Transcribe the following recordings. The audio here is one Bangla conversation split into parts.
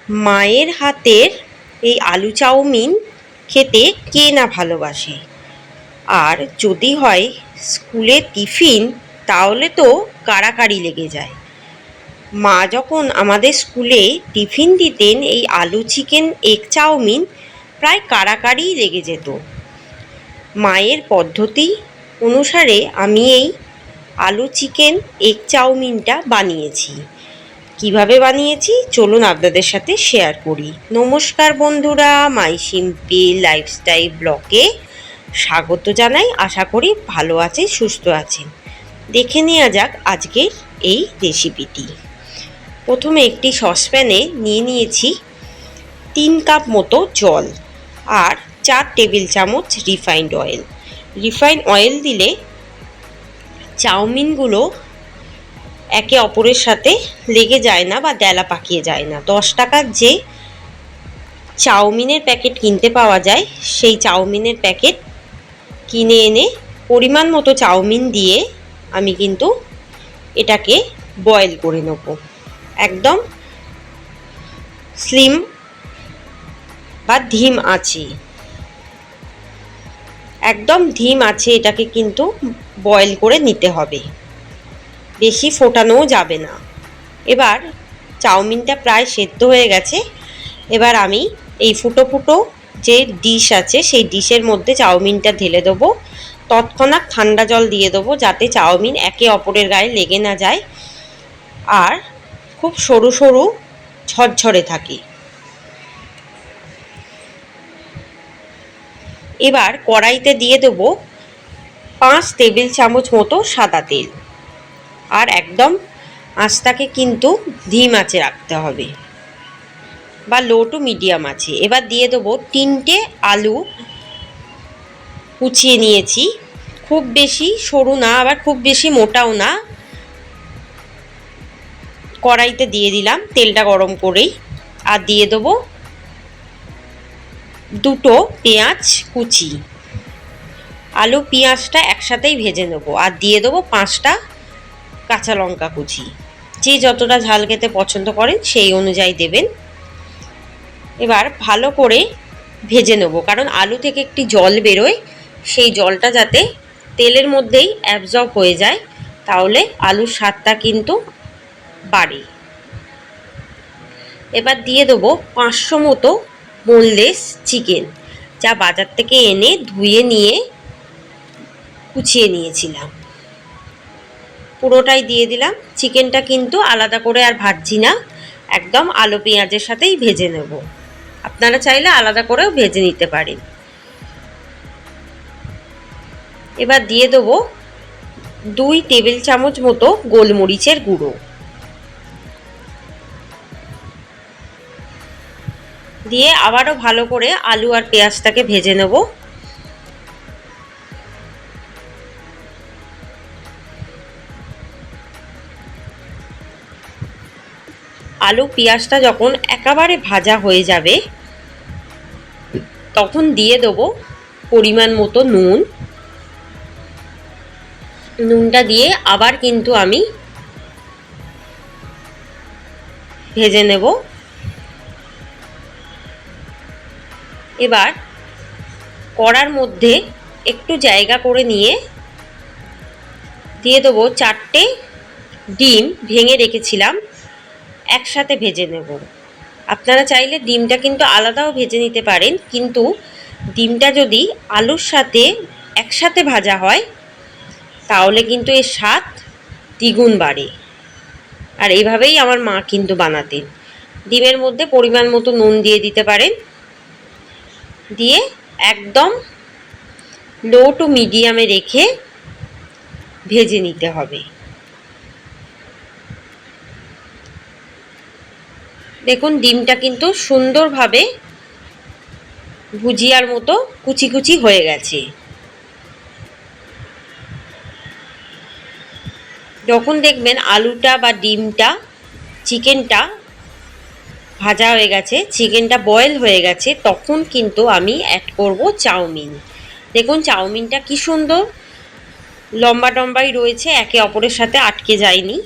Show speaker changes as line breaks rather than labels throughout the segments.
মায়ের হাতের এই আলু চাউমিন খেতে কে না ভালোবাসে। আর যদি হয় স্কুলে টিফিন, তাহলে তো কাড়াকাড়ি লেগে যায়। মা যখন আমাদের স্কুলে টিফিন দিতেন, এই আলু চিকেন এগ চাউমিন প্রায় কাড়াকাড়িই লেগে যেত। মায়ের পদ্ধতি অনুসারে আমি এই আলু চিকেন এগ চাউমিনটা বানিয়েছি। কিভাবে বানিয়েছি চলুন আপনাদের সাথে শেয়ার করি। নমস্কার বন্ধুরা, মাই সিম্পল লাইফস্টাইল ব্লগে স্বাগত জানাই। আশা করি ভালো আছেন, সুস্থ আছেন। দেখে নেওয়া যাক আজকের এই রেসিপিটি। প্রথমে একটি সসপ্যানে নিয়ে নিয়েছি 3 কাপ মতো জল আর 4 টেবিল চামচ রিফাইন্ড অয়েল। রিফাইন্ড অয়েল দিলে চাউমিনগুলো একে অপরের সাথে লেগে যায় না বা ডেলা পাকিয়ে যায় না। 10 টাকার যে চাউমিনের প্যাকেট কিনতে পাওয়া যায়, সেই চাউমিনের প্যাকেট কিনে এনে পরিমাণ মতো চাউমিন দিয়ে আমি কিন্তু এটাকে বয়েল করে নেব। একদম স্লিম বা ধিম আঁচে, একদম ধিম আঁচে এটাকে কিন্তু বয়েল করে নিতে হবে, বেশি ফোটানোও যাবে না। এবার চাউমিনটা প্রায় সেদ্ধ হয়ে গেছে। এবার আমি এই ফুটো ফুটো যে ডিশ আছে, সেই ডিশের মধ্যে চাউমিনটা ঢেলে দেবো। তৎক্ষণাৎ ঠান্ডা জল দিয়ে দেবো, যাতে চাউমিন একে অপরের গায়ে লেগে না যায় আর খুব সরু সরু ঝরঝরে থাকে। এবার কড়াইতে দিয়ে দেবো 5 টেবিল চামচ মতো সাদা তেল। আর একদম আঁচটাকে কিন্তু ধিম আঁচে রাখতে হবে বা লো টু মিডিয়াম আছে। এবার দিয়ে দেবো 3টে আলু কুচিয়ে নিয়েছি, খুব বেশি সরু না আবার খুব বেশি মোটাও না। কড়াইতে দিয়ে দিলাম তেলটা গরম করেই। আর দিয়ে দেবো 2টো পেঁয়াজ কুচি। আলু পেঁয়াজটা একসাথেই ভেজে নেবো। আর দিয়ে দেবো 5টা কাঁচা লঙ্কা কুচি। যে যতটা ঝাল খেতে পছন্দ করেন সেই অনুযায়ী দেবেন। এবার ভালো করে ভেজে নেবো, কারণ আলু থেকে একটি জল বেরোয়, সেই জলটা যাতে তেলের মধ্যেই অ্যাবজর্ব হয়ে যায়, তাহলে আলুর স্বাদটা কিন্তু বাড়ে। এবার দিয়ে দেবো 500 মতো বোনলেস চিকেন, যা বাজার থেকে এনে ধুয়ে নিয়ে কুচিয়ে নিয়েছিলাম। পুরোটাই দিয়ে দিলাম। চিকেনটা কিন্তু আলাদা করে আর ভাজছি না, একদম আলু পেঁয়াজের সাথেই ভেজে নেব। আপনারা চাইলে আলাদা করেও ভেজে নিতে পারেন। এবার দিয়ে দেবো 2 টেবিল চামচ মতো গোলমরিচের গুঁড়ো। দিয়ে আবারও ভালো করে আলু আর পেঁয়াজটাকে ভেজে নেব। আলু পেঁয়াজটা যখন একেবারে ভাজা হয়ে যাবে, তখন দিয়ে দেবো পরিমাণ মতো নুন। নুনটা দিয়ে আবার কিন্তু আমি ভেজে নেব। এবার কড়ার মধ্যে একটু জায়গা করে নিয়ে দিয়ে দেবো 4টে ডিম ভেঙে রেখেছিলাম, একসাথে ভেজে নেব। আপনারা চাইলে ডিমটা কিন্তু আলাদাও ভেজে নিতে পারেন, কিন্তু ডিমটা যদি আলুর সাথে একসাথে ভাজা হয়, তাহলে কিন্তু এর স্বাদ দ্বিগুণ বাড়ে। আর এইভাবেই আমার মা কিন্তু বানাতেন। ডিমের মধ্যে পরিমাণ মতো নুন দিয়ে দিতে পারেন। দিয়ে একদম লো টু মিডিয়ামে রেখে ভেজে নিতে হবে। দেখুন ডিমটা কিন্তু সুন্দরভাবে ভুজিয়ার মতো কুচি কুচি হয়ে গেছে। যখন দেখবেন আলুটা বা ডিমটা, চিকেনটা ভাজা হয়ে গেছে, চিকেনটা বয়েল হয়ে গেছে, তখন কিন্তু আমি অ্যাড করব চাউমিন। দেখুন চাউমিনটা কি সুন্দর লম্বা লম্বাই রয়েছে, একে অপরের সাথে আটকে যায়নি।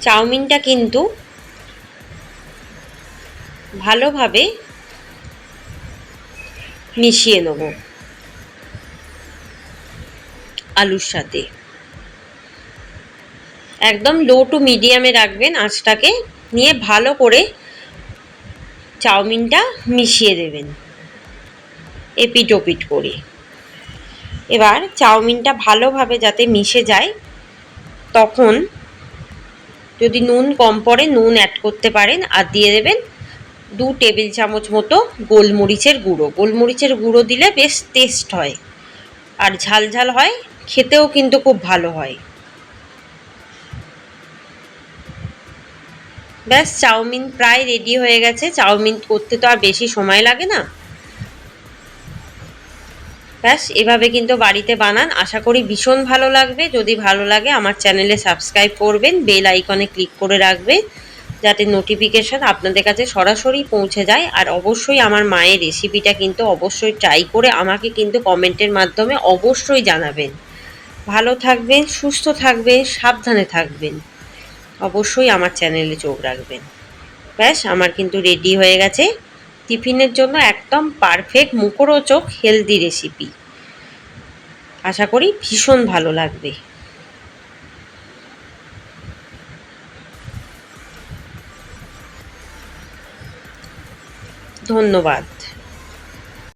চাউমিনটা কিন্তু ভালোভাবে মিশিয়ে নেব আলুর সাথে। একদম লো টু মিডিয়ামে রাখবেন আঁচটাকে, নিয়ে ভালো করে চাউমিনটা মিশিয়ে দেবেন এপিট ওপিট করে। এবার চাউমিনটা ভালোভাবে যাতে মিশে যায়, তখন যদি নুন কম পড়ে নুন অ্যাড করতে পারেন, আর দিয়ে দেবেন 2 টেবিল চামচ মতো গোলমরিচের গুঁড়ো। গোলমরিচের গুঁড়ো দিলে বেশ টেস্ট হয় আর ঝাল ঝাল হয়, খেতেও কিন্তু খুব ভালো হয়। ব্যাস চাউমিন প্রায় রেডি হয়ে গেছে। চাউমিন করতে তো আর বেশি সময় লাগে না। ব্যাস এভাবে কিন্তু বাড়িতে বানান, আশা করি ভীষণ ভালো লাগবে। যদি ভালো লাগে আমার চ্যানেলে সাবস্ক্রাইব করবেন, বেল আইকনে ক্লিক করে রাখবেন যাতে নোটিফিকেশান আপনাদের কাছে সরাসরি পৌঁছে যায়। আর অবশ্যই আমার মায়ের রেসিপিটা কিন্তু অবশ্যই ট্রাই করে আমাকে কিন্তু কমেন্টের মাধ্যমে অবশ্যই জানাবেন। ভালো থাকবেন, সুস্থ থাকবেন, সাবধানে থাকবেন। অবশ্যই আমার চ্যানেলে চোখ রাখবেন। ব্যাস আমার কিন্তু রেডি হয়ে গেছে টিফিনের জন্য একদম পারফেক্ট মুখরোচক হেলদি রেসিপি। আশা করি ভীষণ ভালো লাগবে। ধন্যবাদ।